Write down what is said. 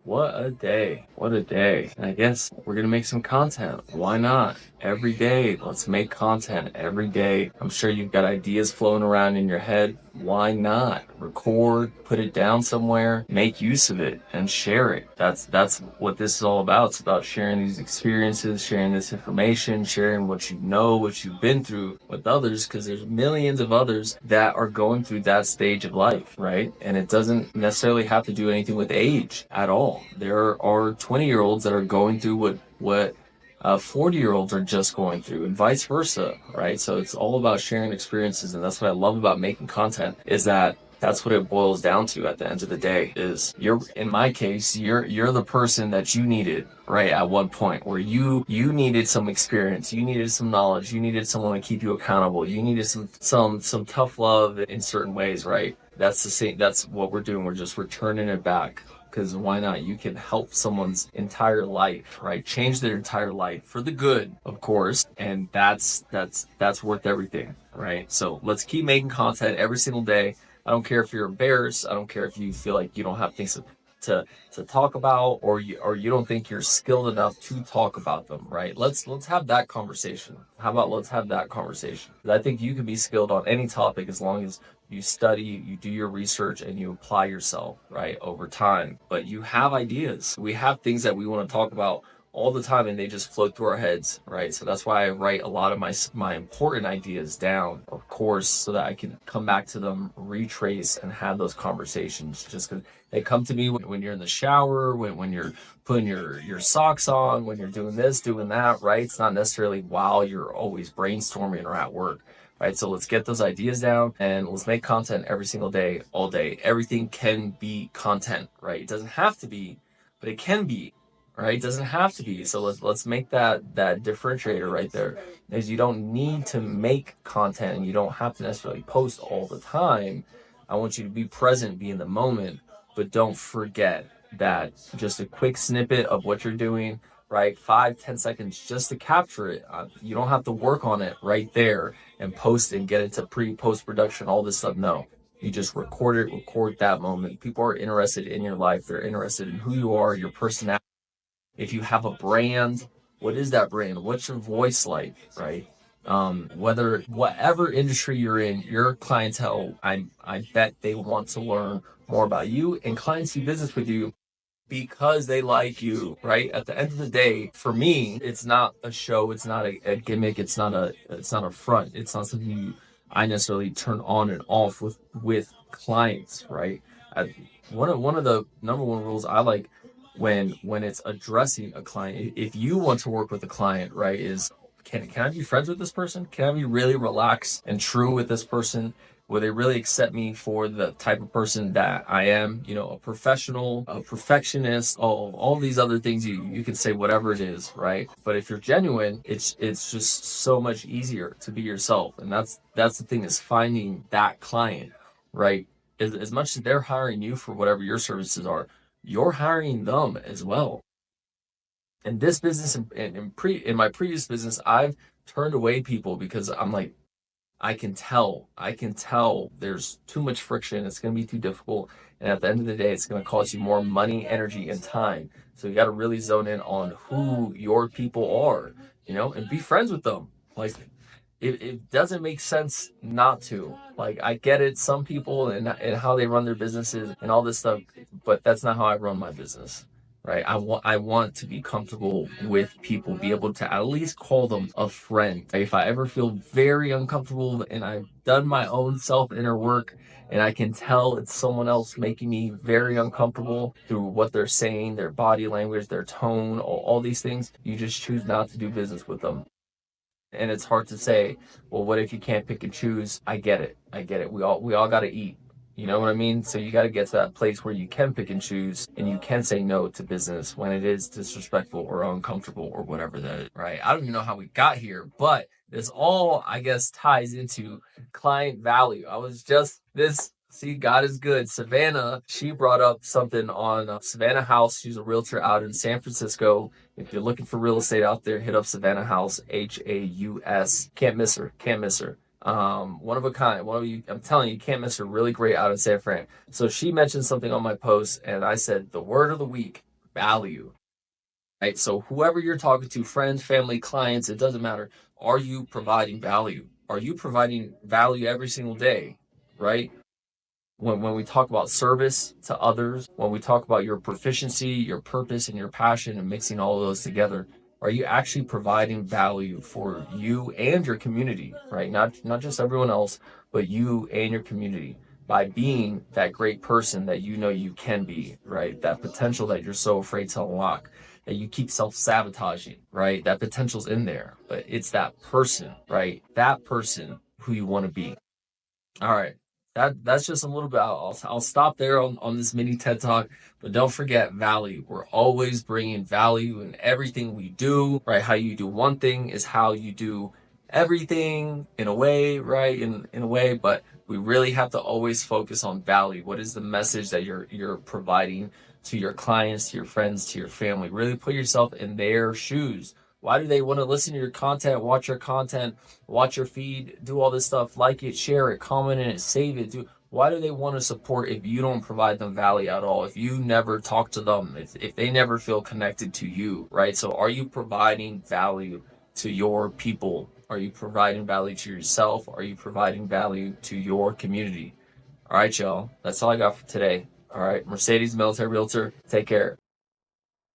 What a day. What a day. And I guess we're going to make some content. Why not? Every day, let's make content every day. I'm sure you've got ideas flowing around in your head. Why not? Record, put it down somewhere, make use of it, and share it. That's what this is all about. It's about sharing these experiences, sharing this information, sharing what you know, what you've been through with others, because there's millions of others that are going through that stage of life, right? And it doesn't necessarily have to do anything with age at all. There are 20-year-olds that are going through what 40-year-olds are just going through, and vice versa, right? So it's all about sharing experiences, and that's what I love about making content, is that that's what it boils down to at the end of the day. Is in my case, you're the person that you needed, right, at one point, where you needed some experience, you needed some knowledge, you needed someone to keep you accountable, you needed some tough love in certain ways, right? That's the same. That's what we're doing. We're just returning it back. Because why not? You can help someone's entire life, right? Change their entire life for the good, of course, and that's worth everything, right? So let's keep making content every single day. I don't care if you're embarrassed. I don't care if you feel like you don't have things to talk about, or you don't think you're skilled enough to talk about them, right? Let's have that conversation. How about let's have that conversation? I think you can be skilled on any topic as long as you study, you do your research, and you apply yourself, right, over time. But you have ideas. We have things that we want to talk about all the time, and they just float through our heads, right? So that's why I write a lot of my important ideas down, of course, so that I can come back to them, retrace, and have those conversations. Just because they come to me when you're in the shower, when you're putting your socks on, when you're doing this, doing that, right? It's not necessarily while you're always brainstorming or at work. Right, so let's get those ideas down and let's make content every single day, all day. Everything can be content, right? It doesn't have to be, but it can be, right? It doesn't have to be. So let's make that differentiator right there. Is you don't need to make content and you don't have to necessarily post all the time. I want you to be present, be in the moment, but don't forget that just a quick snippet of what you're doing, right? 5-10 seconds just to capture it. You don't have to work on it right there and post and get it to post production, all this stuff. No, you just record that moment. People are interested in your life. They're interested in who you are, your personality. If you have a brand, what is that brand? What's your voice like, right? Whether whatever industry you're in, your clientele, I bet they want to learn more about you, and clients do business with you because they like you, right? At the end of the day, for me, it's not a show, it's not a gimmick, it's not a front, it's not something I necessarily turn on and off with clients, right? One of the number one rules I like when it's addressing a client, if you want to work with a client, right, is can I be friends with this person? Can I be really relaxed and true with this person? Will they really accept me for the type of person that I am? You know, a professional, a perfectionist, all these other things. You can say whatever it is, right? But if you're genuine, it's just so much easier to be yourself, and that's the thing, is finding that client, right? As much as they're hiring you for whatever your services are, you're hiring them as well. In this business, in my previous business, I've turned away people because I'm like, I can tell there's too much friction. It's going to be too difficult. And at the end of the day, it's going to cost you more money, energy, and time. So you got to really zone in on who your people are, and be friends with them. Like, it doesn't make sense not to. Like, I get it, some people and how they run their businesses and all this stuff, but that's not how I run my business. Right. I want to be comfortable with people, be able to at least call them a friend. If I ever feel very uncomfortable and I've done my own self inner work and I can tell it's someone else making me very uncomfortable through what they're saying, their body language, their tone, all these things, you just choose not to do business with them. And it's hard to say, well, what if you can't pick and choose? I get it. We all got to eat. You know what I mean? So you got to get to that place where you can pick and choose and you can say no to business when it is disrespectful or uncomfortable or whatever that is, right? I don't even know how we got here, but this all, I guess, ties into client value. See, God is good. Savannah, she brought up something on Savannah House. She's a realtor out in San Francisco. If you're looking for real estate out there, hit up Savannah House, Haus. Can't miss her. Can't miss her. One of a kind. One of you, I'm telling you, can't miss her. Really great out in San Fran. So she mentioned something on my post, and I said the word of the week value, right? So whoever you're talking to, friends, family, clients, it doesn't matter. Are you providing value? Are you providing value every single day, right? When we talk about service to others, when we talk about your proficiency, your purpose, and your passion, and mixing all of those together, are you actually providing value for you and your community, right? Not just everyone else, but you and your community by being that great person that you know you can be, right? That potential that you're so afraid to unlock, that you keep self-sabotaging, right? That potential's in there, but it's that person, right? That person who you want to be. All right. That's just a little bit. I'll stop there on this mini TED Talk, but don't forget value. We're always bringing value in everything we do, right? How you do one thing is how you do everything in a way, right? In a way, but we really have to always focus on value. What is the message that you're providing to your clients, to your friends, to your family? Really put yourself in their shoes. Why do they want to listen to your content, watch your content, watch your feed, do all this stuff, like it, share it, comment in it, save it, why do they want to support if you don't provide them value at all? If you never talk to them, if they never feel connected to you, right? So are you providing value to your people? Are you providing value to yourself? Are you providing value to your community? All right, y'all. That's all I got for today. All right. Mercedes Military Realtor. Take care.